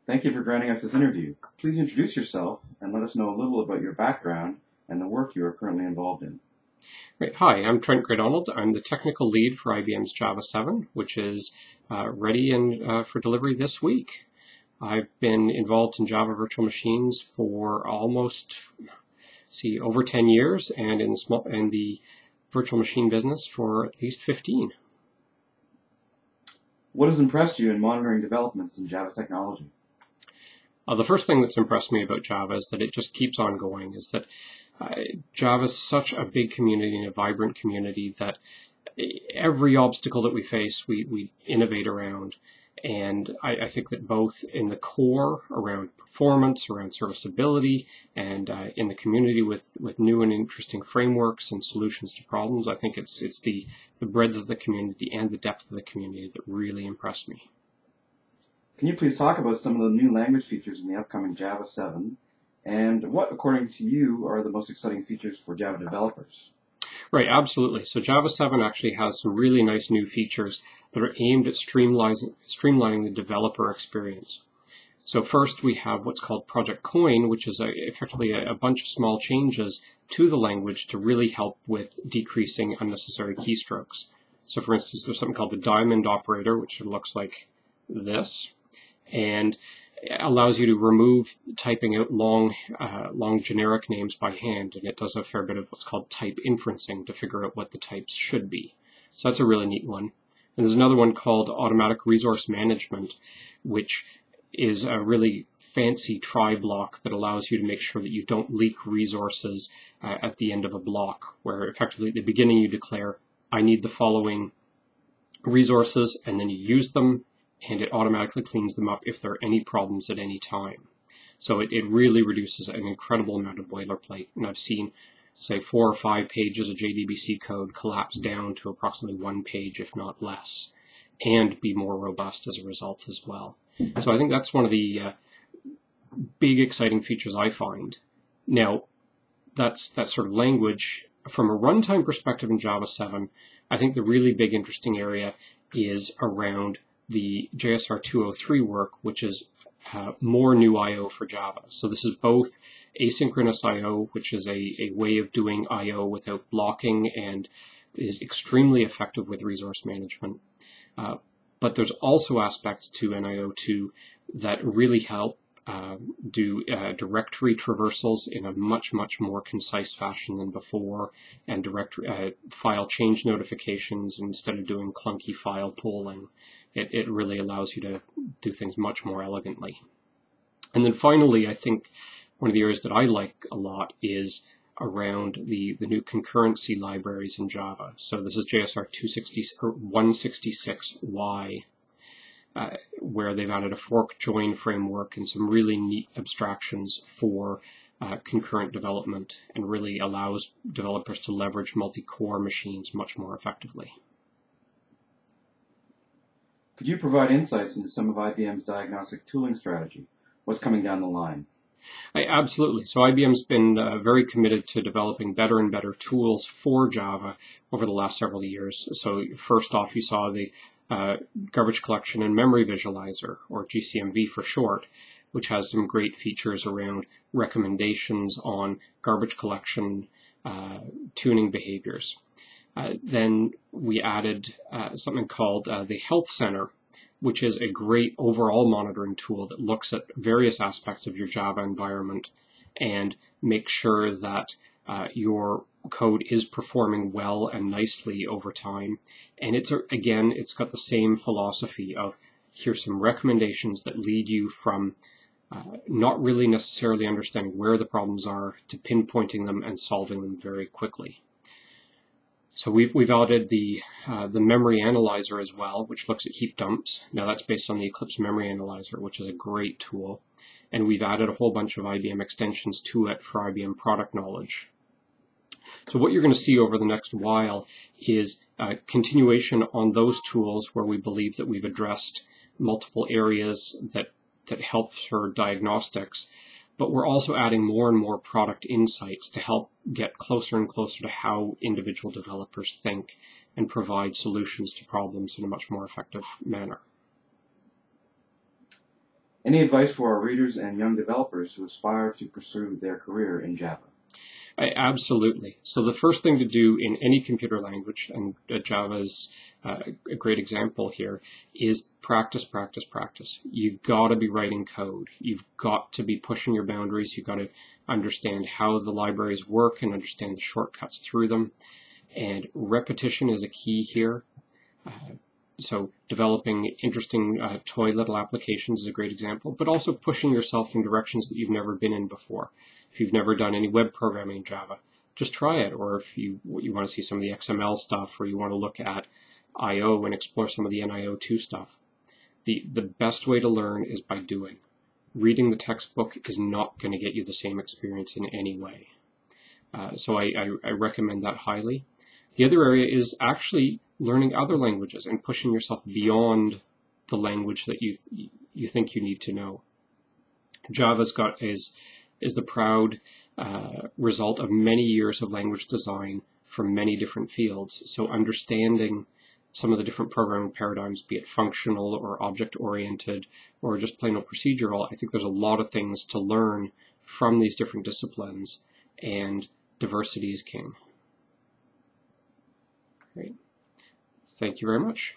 Thank you for granting us this interview. Please introduce yourself and let us know a little about your background and the work you are currently involved in. Right. Hi, I'm Trent Donald. I'm the technical lead for IBM's Java 7, which is ready and for delivery this week. I've been involved in Java virtual machines for almost, over 10 years, and in the virtual machine business for at least 15. What has impressed you in monitoring developments in Java technology? The first thing that's impressed me about Java is that it just keeps on going, is that Java is such a big community and a vibrant community that every obstacle that we face, we innovate around. And I think that both in the core around performance, around serviceability, and in the community with new and interesting frameworks and solutions to problems, I think it's the breadth of the community and the depth of the community that really impressed me. Can you please talk about some of the new language features in the upcoming Java 7, and what, according to you, are the most exciting features for Java developers? Right, absolutely. So Java 7 actually has some really nice new features that are aimed at streamlining the developer experience. So first we have what's called Project Coin, which is effectively a bunch of small changes to the language to really help with decreasing unnecessary keystrokes. So for instance, there's something called the diamond operator, which looks like this, and allows you to remove typing out long generic names by hand, and it does a fair bit of what's called type inferencing to figure out what the types should be. So that's a really neat one. And there's another one called automatic resource management, which is a really fancy try block that allows you to make sure that you don't leak resources at the end of a block, where effectively at the beginning you declare, I need the following resources, and then you use them, and it automatically cleans them up if there are any problems at any time. So it really reduces an incredible amount of boilerplate, and I've seen, say, 4 or 5 pages of JDBC code collapse down to approximately 1 page, if not less, and be more robust as a result as well. So I think that's one of the big exciting features I find. Now, that's sort of language. From a runtime perspective in Java 7, I think the really big interesting area is around the JSR 203 work, which is more new I/O for Java. So this is both asynchronous I/O, which is a way of doing I/O without blocking and is extremely effective with resource management. But there's also aspects to NIO2 that really help do directory traversals in a much more concise fashion than before, and direct file change notifications instead of doing clunky file pooling. It really allows you to do things much more elegantly. And then finally, I think one of the areas that I like a lot is around the new concurrency libraries in Java. So this is JSR 166Y, where they've added a fork join framework and some really neat abstractions for concurrent development, and really allows developers to leverage multi-core machines much more effectively. Could you provide insights into some of IBM's diagnostic tooling strategy? What's coming down the line? Absolutely. So IBM's been very committed to developing better and better tools for Java over the last several years. So first off, you saw the Garbage Collection and Memory Visualizer, or GCMV for short, which has some great features around recommendations on garbage collection tuning behaviors. Then we added something called the Health Center, which is a great overall monitoring tool that looks at various aspects of your Java environment and makes sure that your code is performing well and nicely over time. And it's got the same philosophy of, here's some recommendations that lead you from not really necessarily understanding where the problems are to pinpointing them and solving them very quickly. So we've added the memory analyzer as well, which looks at heap dumps. Now that's based on the Eclipse Memory Analyzer, which is a great tool. And we've added a whole bunch of IBM extensions to it for IBM product knowledge. So what you're going to see over the next while is a continuation on those tools where we believe that we've addressed multiple areas that help for diagnostics. But we're also adding more and more product insights to help get closer and closer to how individual developers think and provide solutions to problems in a much more effective manner. Any advice for our readers and young developers who aspire to pursue their career in Java? Absolutely. So the first thing to do in any computer language, and Java is a great example here, is practice, practice, practice. You've got to be writing code. You've got to be pushing your boundaries. You've got to understand how the libraries work and understand the shortcuts through them. And repetition is a key here. So developing interesting toy little applications is a great example, but also pushing yourself in directions that you've never been in before. If you've never done any web programming in Java, just try it. Or if you want to see some of the XML stuff, or you want to look at I/O and explore some of the NIO2 stuff, the best way to learn is by doing. Reading the textbook is not going to get you the same experience in any way. So I recommend that highly. The other area is actually learning other languages and pushing yourself beyond the language that you think you need to know. Java's is the proud result of many years of language design from many different fields. So understanding some of the different programming paradigms, be it functional or object-oriented or just plain old procedural, I think there's a lot of things to learn from these different disciplines, and diversity is king. Great. Thank you very much.